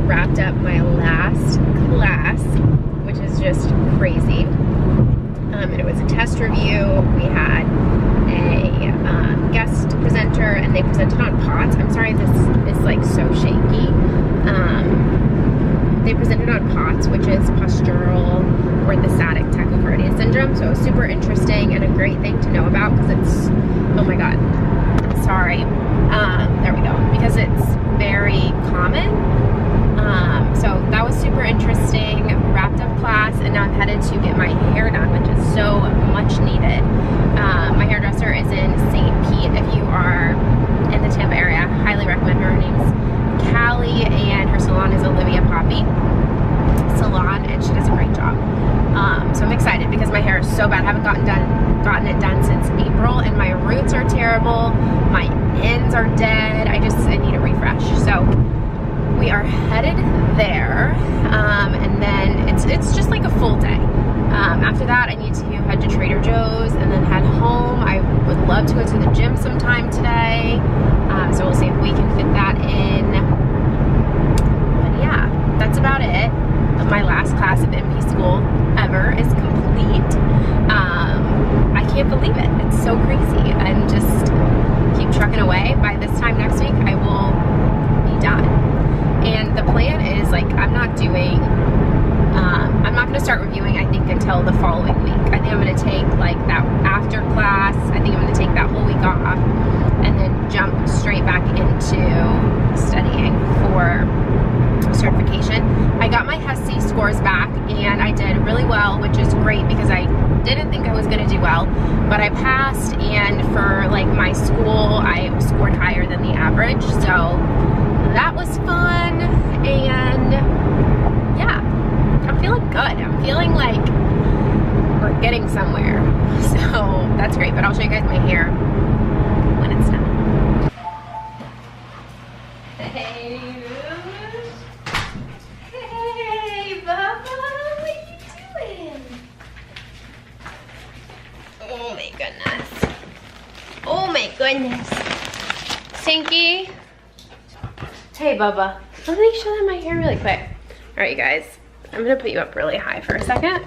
wrapped up my last class, which is just crazy. And it was a test review. We had a guest presenter, and they presented on POTS. I'm sorry, this is like so shaky. They presented on POTS, which is postural orthostatic tachycardia syndrome. So it was super interesting and a great thing to know about because it's, oh my God, sorry. There we go. Because it's very common. So that was super interesting. Wrapped up class, and now I'm headed to get my hair done, which is so much needed. My hairdresser is in St. Pete. If you are in the Tampa area, highly recommend her. Her name's Callie, and her salon is Olivia Poppy Salon, and she does a great job. So I'm excited because my hair is so bad. I haven't gotten it done since April, and my roots are terrible. My ends are dead. I need a refresh. So we are headed there, and then it's just like a full day. After that, I need to head to Trader Joe's and then head home. I would love to go to the gym sometime today, so we'll see if we can fit that in. But yeah, that's about it. My last class at MP school ever is complete. I can't believe it. It's so crazy. And just keep trucking away. By this time next week, I will be done. And the plan is, like, I'm not going to start reviewing, I think, until the following week. I think I'm going to take, like, that after class. I think I'm going to take that whole week off and then jump straight back into studying for certification. I got my HESI scores back, and I did really well, which is great because I didn't think I was going to do well, but I passed, and for, like, my school, I scored higher than the average, so that was fun. And yeah, I'm feeling good. I'm feeling like we're getting somewhere, so that's great. But I'll show you guys my hair when it's done. Hey, hey, Bubba, what are you doing? Oh my goodness. Oh my goodness. Stinky. Hey, Bubba. Let me show them my hair really quick. All right, you guys. I'm gonna put you up really high for a second.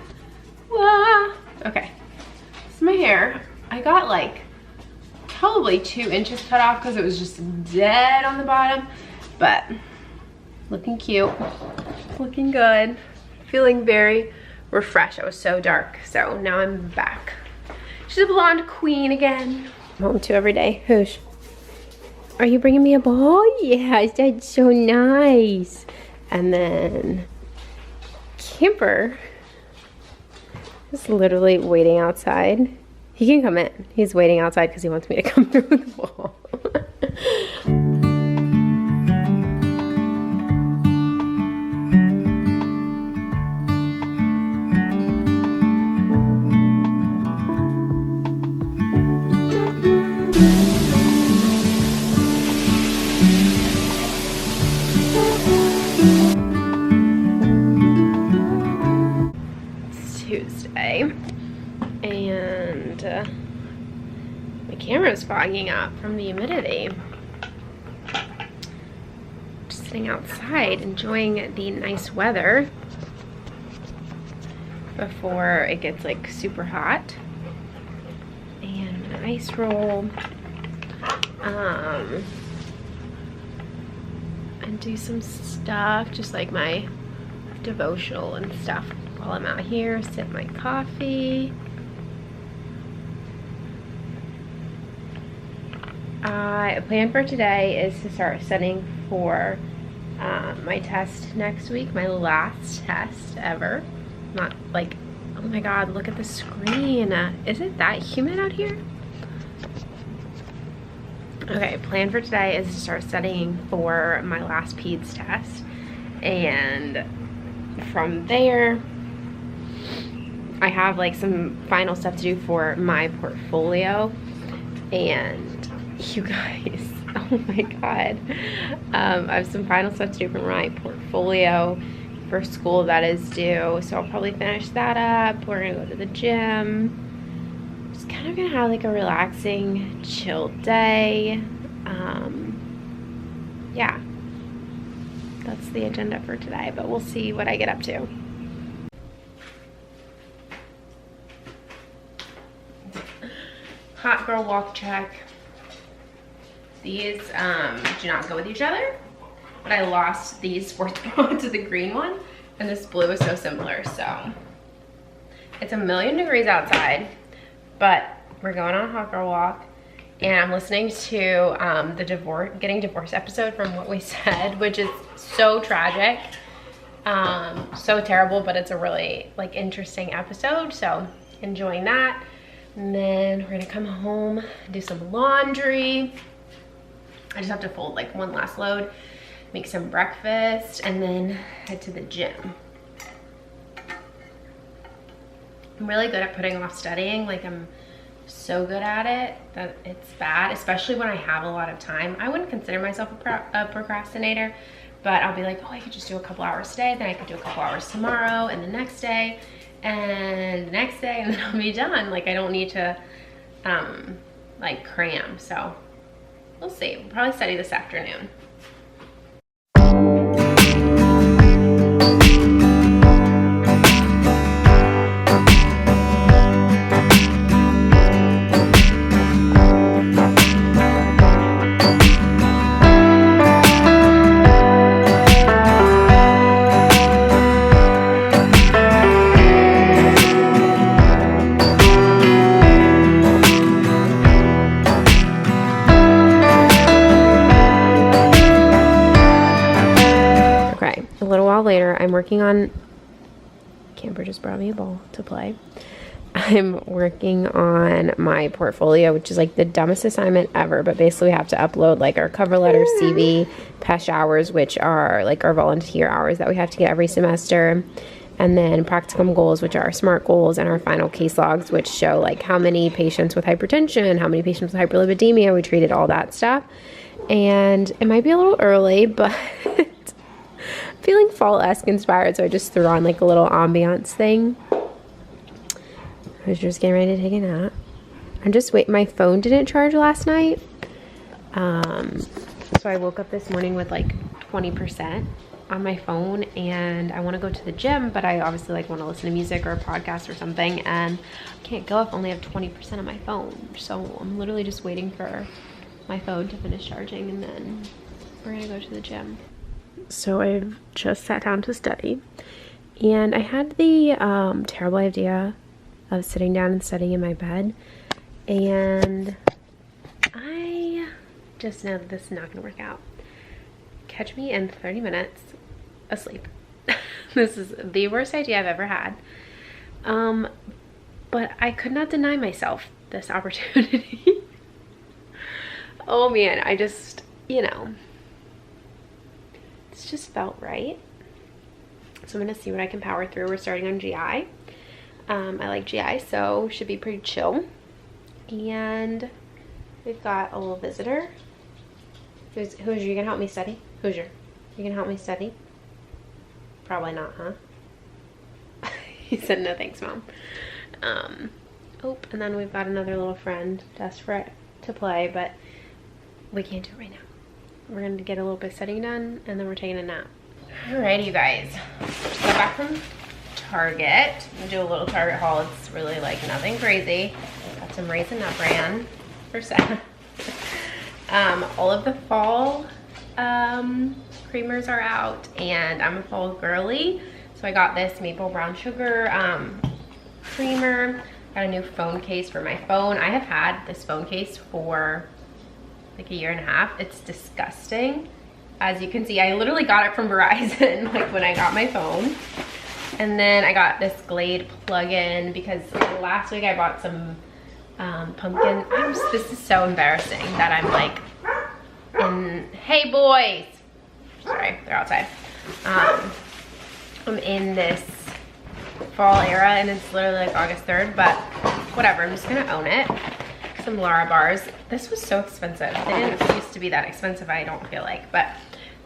Wah. Okay. This is my hair. I got like probably 2 inches cut off because it was just dead on the bottom, but looking cute, looking good, feeling very refreshed. I was so dark, so now I'm back. She's a blonde queen again. I'm home 2 every day. Whoosh. Are you bringing me a ball? Yes, that's so nice. And then Camper is literally waiting outside. He can come in. He's waiting outside because he wants me to come through with the ball. And my camera's fogging up from the humidity. Just sitting outside enjoying the nice weather before it gets like super hot. And an ice roll. And do some stuff, just like my devotional and stuff while I'm out here. Sip my coffee. A plan for today is to start studying for my test next week, my last test ever. Not like, oh my God, look at the screen. Is it that humid out here? Okay, plan for today is to start studying for my last PEDS test. And from there, I have like some final stuff to do for my portfolio. And you guys, oh my God, I have some final stuff to do for my portfolio for school that is due, so I'll probably finish that up. We're gonna go to the gym. Just kind of gonna have like a relaxing, chill day. Yeah, that's the agenda for today, but we'll see what I get up to. Hot girl walk check. These do not go with each other, but I lost these sports bra to the green one, and this blue is so similar. So it's 1,000,000 degrees outside, but we're going on a hot girl walk, and I'm listening to the getting divorced episode from What We Said, which is so tragic, so terrible, but it's a really like interesting episode. So enjoying that. And then we're gonna come home, do some laundry. I just have to fold like one last load, make some breakfast, and then head to the gym. I'm really good at putting off studying. Like, I'm so good at it that it's bad, especially when I have a lot of time. I wouldn't consider myself a procrastinator, but I'll be like, oh, I could just do a couple hours today, then I could do a couple hours tomorrow, and the next day, and the next day, and then I'll be done. Like, I don't need to like cram. So we'll see. We'll probably study this afternoon. Later, I'm working on, Camper just brought me a ball to play. I'm working on my portfolio, which is like the dumbest assignment ever, but basically we have to upload like our cover letter, CV, PESH hours, which are like our volunteer hours that we have to get every semester, and then practicum goals, which are our SMART goals, and our final case logs, which show like how many patients with hypertension, how many patients with hyperlipidemia we treated, all that stuff. And it might be a little early, but feeling fall-esque inspired, so I just threw on like a little ambiance thing. I was just getting ready to take a nap. I'm just waiting. My phone didn't charge last night, so I woke up this morning with like 20% on my phone, and I want to go to the gym, but I obviously like want to listen to music or a podcast or something, and I can't go if I only have 20% on my phone. So I'm literally just waiting for my phone to finish charging, and then we're gonna go to the gym. So I've just sat down to study, and I had the terrible idea of sitting down and studying in my bed, and I just know that this is not going to work out. Catch me in 30 minutes asleep. This is the worst idea I've ever had, but I could not deny myself this opportunity. Oh man, I just, you know, just felt right. So I'm gonna see what I can power through. We're starting on GI. I like GI, so should be pretty chill. And we've got a little visitor. Who's you gonna help me study? You gonna help me study? Probably not, huh? He said no thanks, Mom. Oh, and then we've got another little friend desperate to play, but we can't do it right now. We're gonna get a little bit of studying done, and then we're taking a nap. Alrighty, you guys. Just got back from Target. I'm gonna do a little Target haul. It's really like nothing crazy. Got some Raisin Nut Bran for sale. All of the fall creamers are out, and I'm a fall girly, so I got this maple brown sugar creamer. Got a new phone case for my phone. I have had this phone case for like 1.5 years. It's disgusting. As you can see, I literally got it from Verizon like when I got my phone. And then I got this Glade plug-in because last week I bought some pumpkin. This is so embarrassing that I'm like hey boys. Sorry, they're outside. I'm in this fall era, and it's literally like August 3rd, but whatever, I'm just gonna own it. Some Lara bars. This was so expensive. They didn't used to be that expensive, I don't feel like. But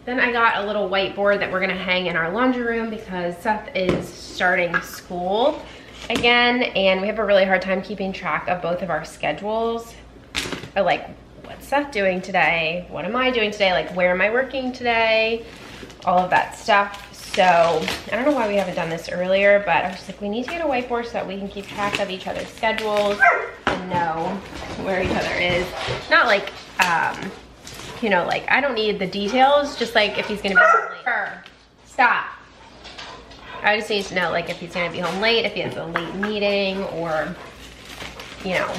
then I got a little whiteboard that we're gonna hang in our laundry room because Seth is starting school again, and we have a really hard time keeping track of both of our schedules. Like, what's Seth doing today? What am I doing today? Like, where am I working today? all of that stuff. So I don't know why we haven't done this earlier, but I was like, we need to get a whiteboard so that we can keep track of each other's schedules and know where each other is. Not like, you know, like I don't need the details, just like if he's gonna be home late. Stop. I just need to know like if he's gonna be home late, if he has a late meeting, or, you know,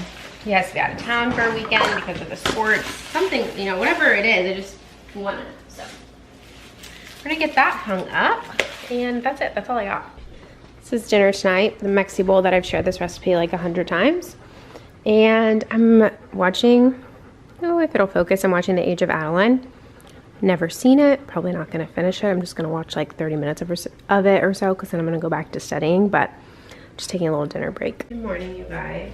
he has to be out of town for a weekend because of the sports, something, you know, whatever it is, I just want to know. So we're gonna get that hung up, and that's it. That's all I got. This is dinner tonight, the Mexi bowl that I've shared this recipe like 100 times. And I'm watching, oh, if it'll focus, I'm watching The Age of Adeline. Never seen it, probably not gonna finish it. I'm just gonna watch like 30 minutes of it or so, because then I'm gonna go back to studying, but just taking a little dinner break. Good morning, you guys.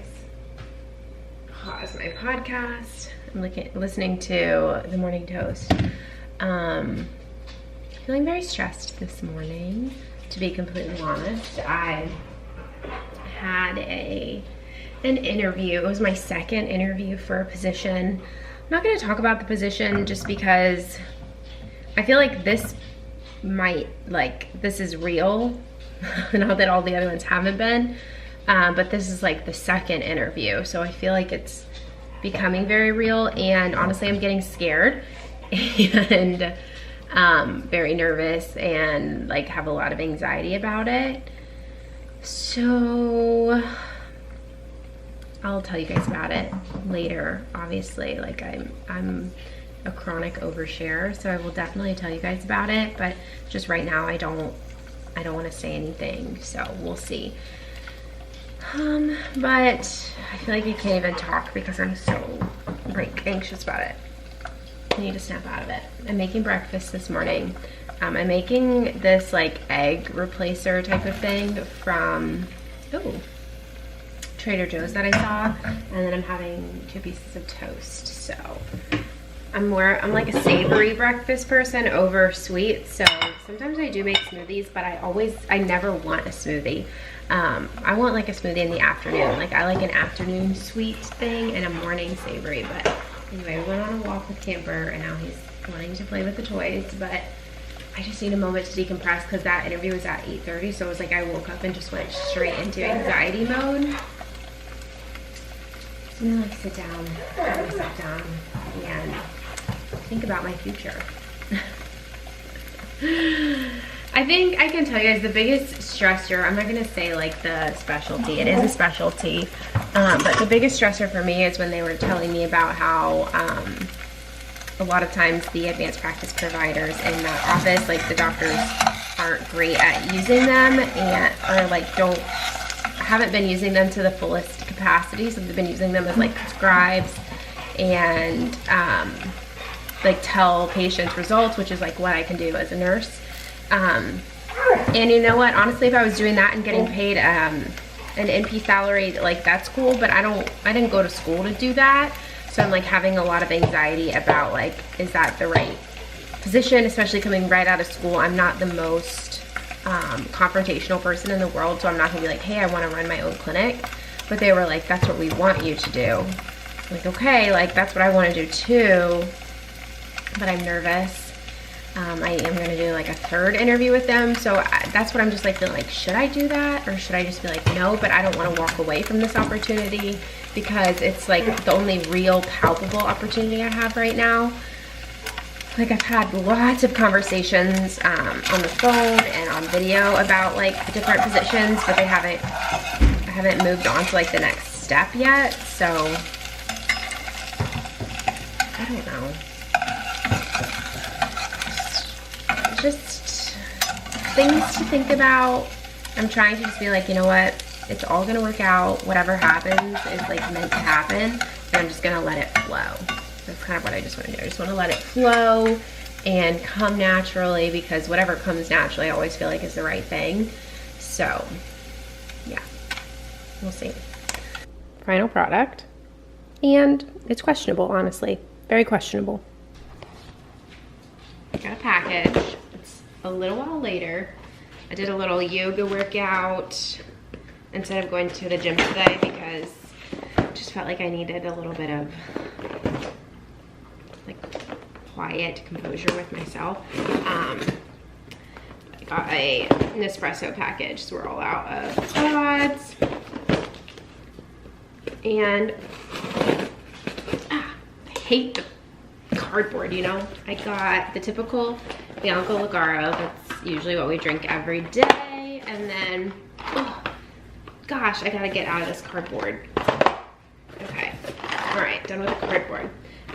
Pause my podcast. I'm listening to The Morning Toast. Feeling very stressed this morning, to be completely honest. I had an interview. It was my second interview for a position. I'm not going to talk about the position just because I feel like this might, like, this is real. Not that all the other ones haven't been, but this is like the second interview. So I feel like it's becoming very real, and honestly, I'm getting scared and very nervous and like have a lot of anxiety about it. So I'll tell you guys about it later, obviously. Like I'm a chronic oversharer, so I will definitely tell you guys about it, but just right now I don't want to say anything, so we'll see. But I feel like I can't even talk because I'm so like anxious about it. I need to snap out of it. I'm making breakfast this morning. I'm making this like egg replacer type of thing from Trader Joe's that I saw, and then I'm having 2 pieces of toast. So I'm like a savory breakfast person over sweet, so sometimes I do make smoothies, but I never want a smoothie. I want like a smoothie in the afternoon. Like I like an afternoon sweet thing and a morning savory. But anyway, we went on a walk with Camper, and now he's wanting to play with the toys, but I just need a moment to decompress because that interview was at 8:30, so it was like I woke up and just went straight into anxiety mode. So I'm gonna like sit down, put myself down, and think about my future. I think I can tell you guys the biggest stressor, I'm not gonna say like the specialty, it is a specialty, but the biggest stressor for me is when they were telling me about how a lot of times the advanced practice providers in that office, like the doctors aren't great at using them, and or like haven't been using them to the fullest capacity, so they've been using them as like scribes and like tell patients results, which is like what I can do as a nurse. And you know what, honestly, if I was doing that and getting paid an NP salary, like that's cool, but I didn't go to school to do that. So I'm like having a lot of anxiety about like, is that the right position, especially coming right out of school. I'm not the most confrontational person in the world, so I'm not gonna be like, hey, I want to run my own clinic. But they were like, that's what we want you to do. I'm like, okay, like that's what I want to do too, but I'm nervous. I am going to do like a 3rd interview with them, so that's what I'm just like feeling like, should I do that or should I just be like, no, but I don't want to walk away from this opportunity because it's like the only real palpable opportunity I have right now. Like I've had lots of conversations on the phone and on video about like different positions, but I haven't moved on to like the next step yet, so I don't know. Just things to think about. I'm trying to just be like, you know what, it's all gonna work out. Whatever happens is like meant to happen, and I'm just gonna let it flow. That's kind of what I just want to do. I just want to let it flow and come naturally, because whatever comes naturally I always feel like is the right thing. So yeah, we'll see. Final product, and it's questionable, honestly, very questionable. Got a package. A little while later, I did a little yoga workout instead of going to the gym today because I just felt like I needed a little bit of like quiet composure with myself. got a Nespresso package, so we're all out of pods. And I hate the cardboard, you know? I got the typical Bianco Lugaro. That's usually what we drink every day. And then, oh, gosh, I gotta get out of this cardboard. Okay, all right, done with the cardboard.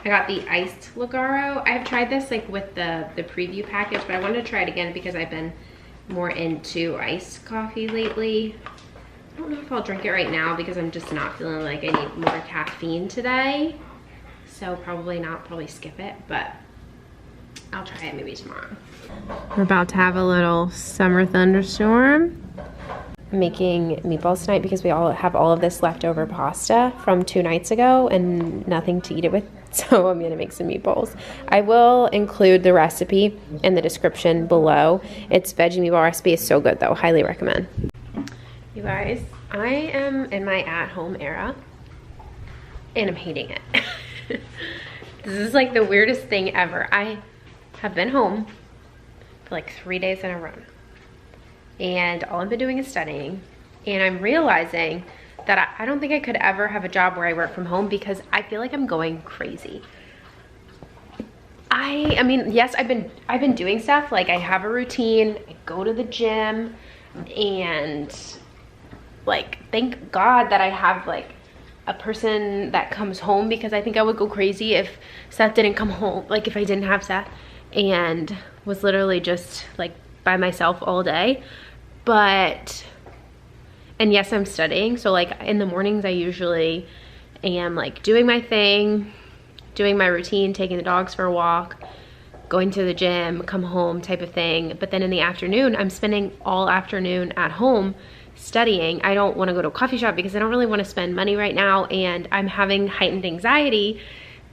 I got the iced Lugaro. I've tried this like with the preview package, but I wanted to try it again because I've been more into iced coffee lately. I don't know if I'll drink it right now because I'm just not feeling like I need more caffeine today. So probably not, probably skip it, but I'll try it maybe tomorrow. We're about to have a little summer thunderstorm. I'm making meatballs tonight because we all have all of this leftover pasta from 2 nights ago and nothing to eat it with. So I'm gonna make some meatballs. I will include the recipe in the description below. It's veggie meatball recipe. It's so good though, highly recommend. You guys, I am in my at-home era and I'm hating it. This is like the weirdest thing ever. I have been home for like 3 days in a row. And all I've been doing is studying. And I'm realizing that I don't think I could ever have a job where I work from home because I feel like I'm going crazy. I mean, yes, I've been doing stuff, like I have a routine, I go to the gym, and like, thank God that I have like a person that comes home, because I think I would go crazy if Seth didn't come home, like if I didn't have Seth and was literally just like by myself all day. But, and yes, I'm studying, so like in the mornings I usually am like doing my thing, doing my routine, taking the dogs for a walk, going to the gym, come home type of thing. But then in the afternoon, I'm spending all afternoon at home studying. I don't want to go to a coffee shop because I don't really want to spend money right now, and I'm having heightened anxiety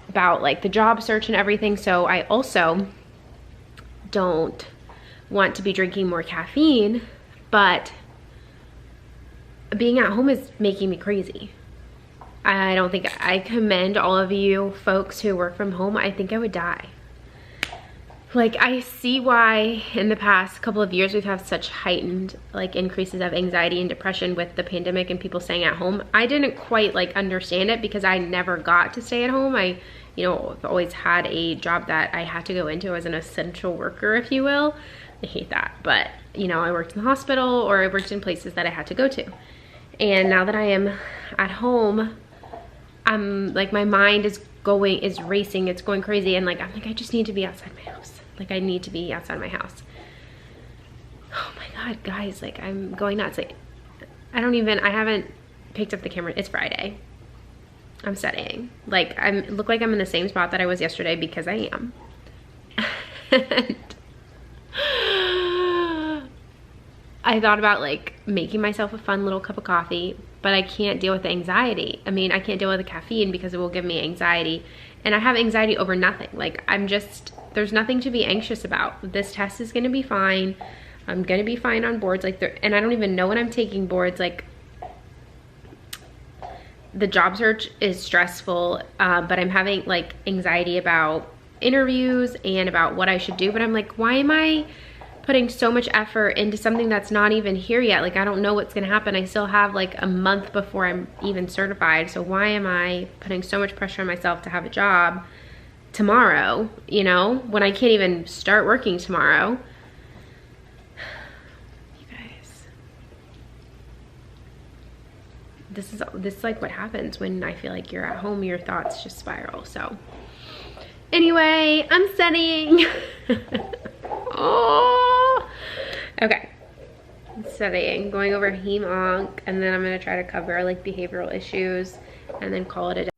about like the job search and everything. So I also don't want to be drinking more caffeine, but being at home is making me crazy. I don't think I commend all of you folks who work from home. I think I would die. Like, I see why in the past couple of years we've had such heightened like increases of anxiety and depression with the pandemic and people staying at home. I didn't quite like understand it because I never got to stay at home. I, you know, I've always had a job that I had to go into as an essential worker, if you will. I hate that, but you know, I worked in the hospital or I worked in places that I had to go to. And now that I am at home, I'm like, my mind is racing, it's going crazy, and like I'm like, I just need to be outside my house. Like, I need to be outside my house. Oh my God, guys, like I'm going nuts. Like, I haven't picked up the camera. It's Friday. I'm studying. Like, look like I'm in the same spot that I was yesterday because I am. And I thought about like making myself a fun little cup of coffee, but I can't deal with the anxiety. I mean, I can't deal with the caffeine because it will give me anxiety, and I have anxiety over nothing. Like, there's nothing to be anxious about. This test is gonna be fine. I'm gonna be fine on boards. Like, and I don't even know when I'm taking boards. Like, the job search is stressful, but I'm having like anxiety about interviews and about what I should do. But I'm like, why am I putting so much effort into something that's not even here yet? Like, I don't know what's gonna happen. I still have like a month before I'm even certified. So why am I putting so much pressure on myself to have a job tomorrow, you know, when I can't even start working tomorrow? You guys, this is like what happens when I feel like you're at home, your thoughts just spiral. So anyway, I'm studying. Oh, okay. I'm studying, going over heme onc, and then I'm gonna try to cover like behavioral issues and then call it a day.